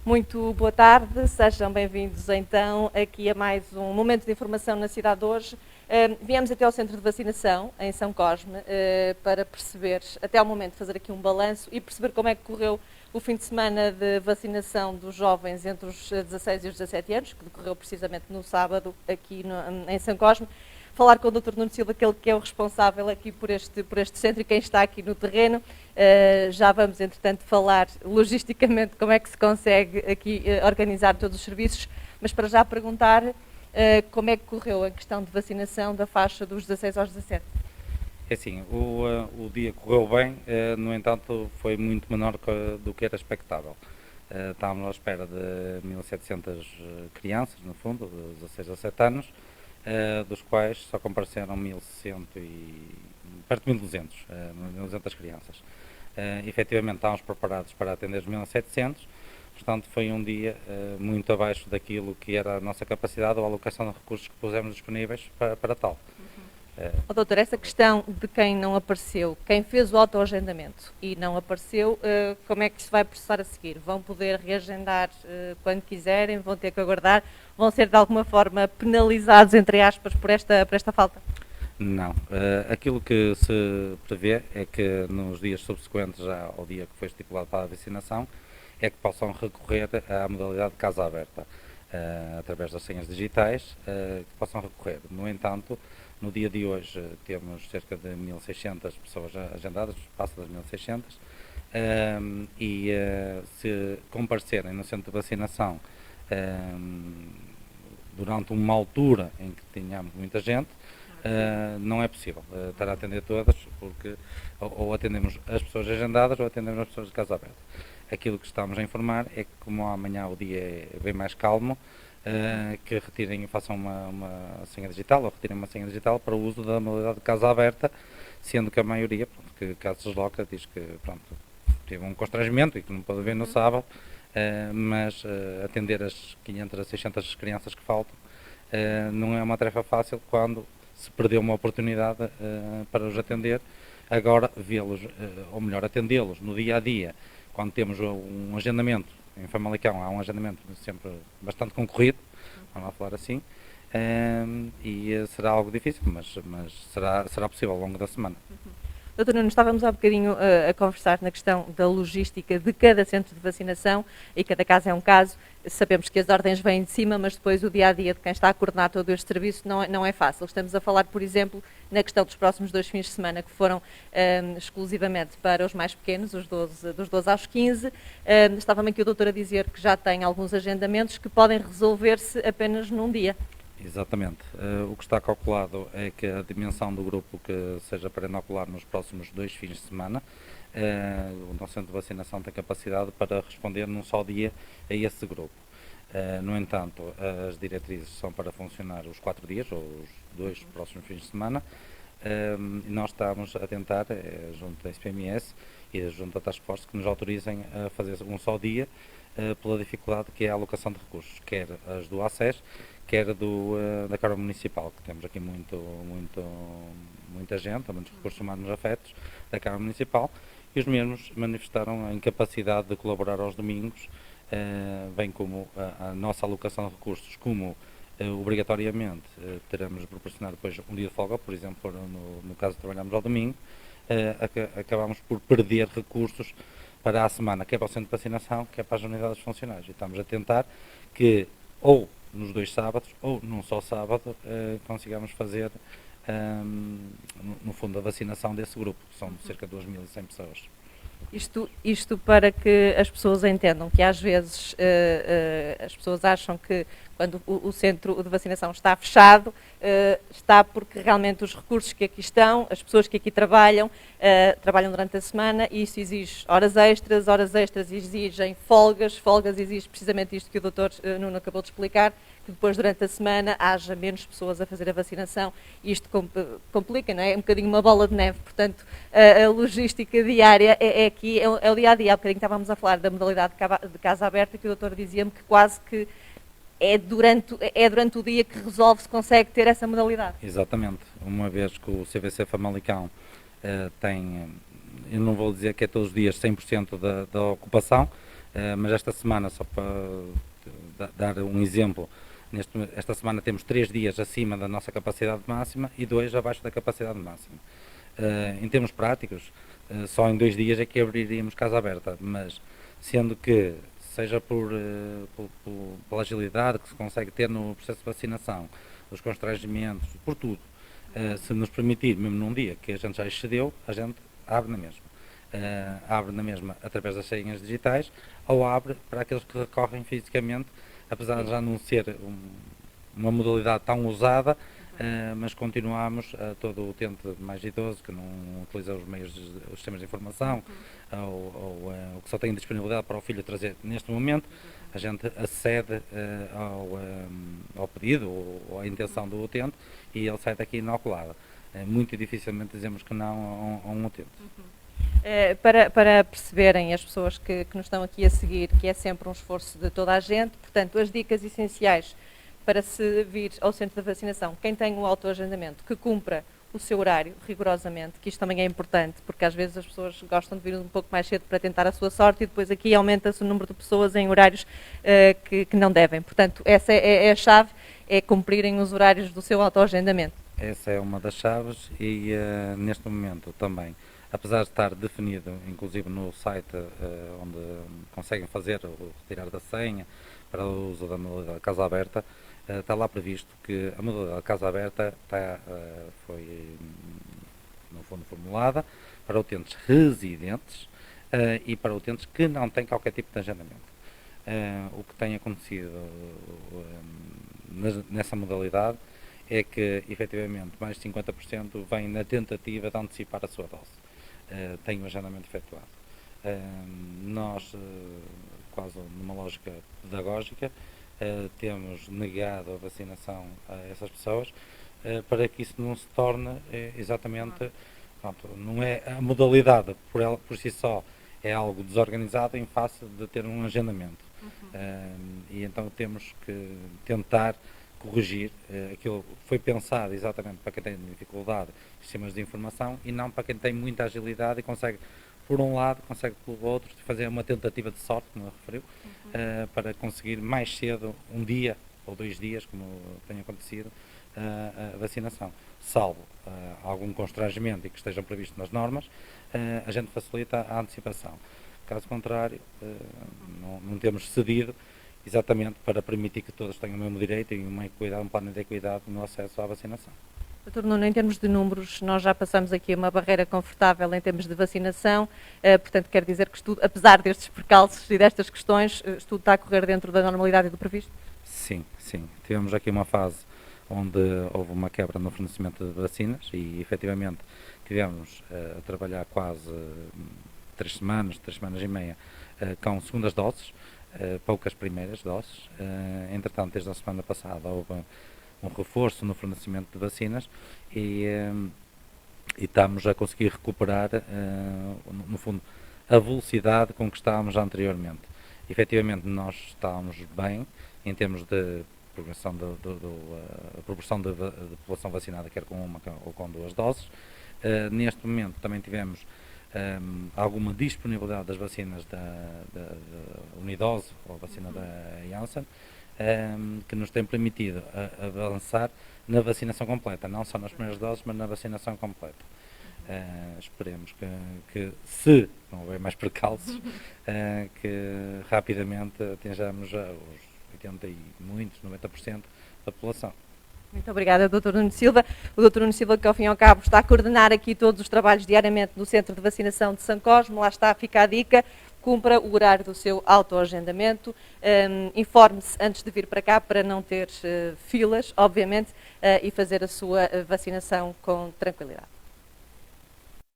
Muito boa tarde, sejam bem-vindos então aqui a mais um momento de informação na cidade de hoje. Viemos até ao centro de vacinação em São Cosme para perceber, até ao momento, fazer aqui um balanço e perceber como é que correu o fim de semana de vacinação dos jovens entre os 16 e os 17 anos, que decorreu precisamente no sábado aqui em São Cosme. Falar com o Dr. Nuno Silva, aquele que é o responsável aqui por este centro e quem está aqui no terreno. Já vamos, entretanto, falar logisticamente como é que se consegue aqui organizar todos os serviços, mas para já perguntar como é que correu a questão de vacinação da faixa dos 16 aos 17. É assim, o dia correu bem, no entanto foi muito menor do que era expectável. Estávamos à espera de 1.700 crianças, no fundo, de 16 a 17 anos, dos quais só compareceram 1.100 perto de 1.200, 1.200 crianças. Efetivamente estávamos preparados para atender os 1.700, portanto foi um dia muito abaixo daquilo que era a nossa capacidade ou a alocação de recursos que pusemos disponíveis para tal. Doutor, essa questão de quem não apareceu, quem fez o autoagendamento e não apareceu, como é que se vai processar a seguir? Vão poder reagendar quando quiserem, vão ter que aguardar, vão ser de alguma forma penalizados, entre aspas, por esta falta? Não. Aquilo que se prevê é que nos dias subsequentes ao dia que foi estipulado para a vacinação, é que possam recorrer à modalidade de casa aberta, através das senhas digitais, que possam recorrer. No entanto, no dia de hoje temos cerca de 1.600 pessoas agendadas, passa das 1.600, e se comparecerem no centro de vacinação durante uma altura em que tenhamos muita gente, não é possível estar a atender todas, porque ou atendemos as pessoas agendadas ou atendemos as pessoas de casa aberta. Aquilo que estamos a informar é que, como amanhã o dia é bem mais calmo, que retirem e façam uma senha digital, ou retirem uma senha digital para o uso da modalidade de casa aberta, sendo que a maioria, que caso se desloca, diz que teve um constrangimento e que não pode ver no sábado, mas atender as 500 a 600 crianças que faltam não é uma tarefa fácil quando se perdeu uma oportunidade para os atender. Agora vê-los, ou melhor, atendê-los no dia a dia, quando temos um agendamento. Em Famalicão há um agendamento sempre bastante concorrido, vamos lá falar assim, e será algo difícil, mas será possível ao longo da semana. Doutor Nuno, estávamos há bocadinho a conversar na questão da logística de cada centro de vacinação e cada caso é um caso. Sabemos que as ordens vêm de cima, mas depois o dia-a-dia de quem está a coordenar todo este serviço não é fácil. Estamos a falar, por exemplo, na questão dos próximos 2 fins de semana, que foram exclusivamente para os mais pequenos, dos 12 aos 15. Estava-me aqui o doutor a dizer que já tem alguns agendamentos que podem resolver-se apenas num dia. Exatamente. O que está calculado é que a dimensão do grupo que seja para inocular nos próximos 2 fins de semana, o nosso centro de vacinação tem capacidade para responder num só dia a esse grupo. No entanto, as diretrizes são para funcionar os 4 dias, ou os 2 próximos fins de semana, e nós estamos a tentar, junto da SPMS e junto da Task Force, que nos autorizem a fazer um só dia, pela dificuldade que é a alocação de recursos, quer as do ACES, quer da Câmara Municipal, que temos aqui muita gente, muitos recursos humanos afetos da Câmara Municipal, e os mesmos manifestaram a incapacidade de colaborar aos domingos, bem como a nossa alocação de recursos, como obrigatoriamente teremos de proporcionar depois um dia de folga, por exemplo, no caso de trabalharmos ao domingo, acabamos por perder recursos para a semana, quer para o centro de vacinação, quer para as unidades funcionais. E estamos a tentar que, ou nos 2 sábados, ou num só sábado, consigamos fazer, no fundo, a vacinação desse grupo, que são cerca de 2.100 pessoas. Isto para que as pessoas entendam que às vezes as pessoas acham que quando o centro de vacinação está fechado, está porque realmente os recursos que aqui estão, as pessoas que aqui trabalham durante a semana e isso exige horas extras exigem folgas exige precisamente isto que o doutor Nuno acabou de explicar, que depois durante a semana haja menos pessoas a fazer a vacinação e isto complica, não é? É um bocadinho uma bola de neve, portanto a logística diária é aqui, é o dia-a-dia. Há bocadinho estávamos a falar da modalidade de casa aberta que o doutor dizia-me que quase que é durante o dia que se consegue ter essa modalidade. Exatamente, uma vez que o CVC Famalicão tem, eu não vou dizer que é todos os dias 100% da ocupação, Mas esta semana, só para dar um exemplo, esta semana temos 3 dias acima da nossa capacidade máxima e 2 abaixo da capacidade máxima. Em termos práticos, só em 2 dias é que abriríamos casa aberta, mas sendo que, seja pela agilidade que se consegue ter no processo de vacinação, os constrangimentos, por tudo, se nos permitir, mesmo num dia que a gente já excedeu, a gente abre na mesma. Abre na mesma através das senhas digitais ou abre para aqueles que recorrem fisicamente, apesar de já não ser uma modalidade tão usada, mas continuamos a todo o utente mais idoso que não utiliza os sistemas de informação ou que só tem disponibilidade para o filho trazer neste momento, a gente acede ao pedido ou à intenção do utente e ele sai daqui inoculado. Muito dificilmente dizemos que não a um utente. Para perceberem as pessoas que nos estão aqui a seguir, que é sempre um esforço de toda a gente, portanto, as dicas essenciais para se vir ao centro de vacinação, quem tem um autoagendamento, que cumpra o seu horário rigorosamente, que isto também é importante, porque às vezes as pessoas gostam de vir um pouco mais cedo para tentar a sua sorte e depois aqui aumenta-se o número de pessoas em horários que não devem. Portanto, essa é a chave, é cumprirem os horários do seu autoagendamento. Essa é uma das chaves e neste momento também, apesar de estar definido, inclusive no site onde conseguem fazer o retirar da senha para o uso da modalidade casa aberta, está lá previsto que a modalidade casa aberta foi, no fundo, formulada para utentes residentes e para utentes que não têm qualquer tipo de agendamento. O que tem acontecido nessa modalidade é que, efetivamente, mais de 50% vem na tentativa de antecipar a sua dose. Tem o agendamento efetuado. Nós, quase numa lógica pedagógica, temos negado a vacinação a essas pessoas para que isso não se torne exatamente, pronto, não é a modalidade por si só, é algo desorganizado em face de ter um agendamento. E então temos que tentar corrigir aquilo que foi pensado exatamente para quem tem dificuldade em sistemas de informação e não para quem tem muita agilidade e consegue, por um lado, consegue pelo outro, fazer uma tentativa de sorte, como eu referiu, para conseguir mais cedo, um dia ou 2 dias, como tem acontecido, a vacinação. Salvo algum constrangimento e que estejam previstos nas normas, a gente facilita a antecipação. Caso contrário, não temos cedido exatamente para permitir que todos tenham o mesmo direito e um plano de equidade no acesso à vacinação. Dr. Nuno, em termos de números, nós já passamos aqui uma barreira confortável em termos de vacinação, portanto quer dizer que tudo, apesar destes percalços e destas questões, tudo está a correr dentro da normalidade e do previsto? Sim. Tivemos aqui uma fase onde houve uma quebra no fornecimento de vacinas e efetivamente tivemos a trabalhar quase 3 semanas e meia com segundas doses, poucas primeiras doses. Entretanto, desde a semana passada houve um reforço no fornecimento de vacinas e estamos a conseguir recuperar, no fundo, a velocidade com que estávamos anteriormente. Efetivamente, nós estávamos bem em termos de progressão a proporção de população vacinada, quer com uma ou com 2 doses. Neste momento também tivemos alguma disponibilidade das vacinas da Unidose, ou a vacina da Janssen, que nos tem permitido avançar na vacinação completa, não só nas primeiras doses, mas na vacinação completa. Esperemos que se não houver mais percalços, que rapidamente atinjamos os 80 e muitos, 90% da população. Muito obrigada, Dr. Nuno Silva. O Dr. Nuno Silva, que ao fim e ao cabo está a coordenar aqui todos os trabalhos diariamente no Centro de Vacinação de São Cosme, lá está, fica a dica, cumpra o horário do seu autoagendamento, informe-se antes de vir para cá para não ter filas, obviamente, e fazer a sua vacinação com tranquilidade.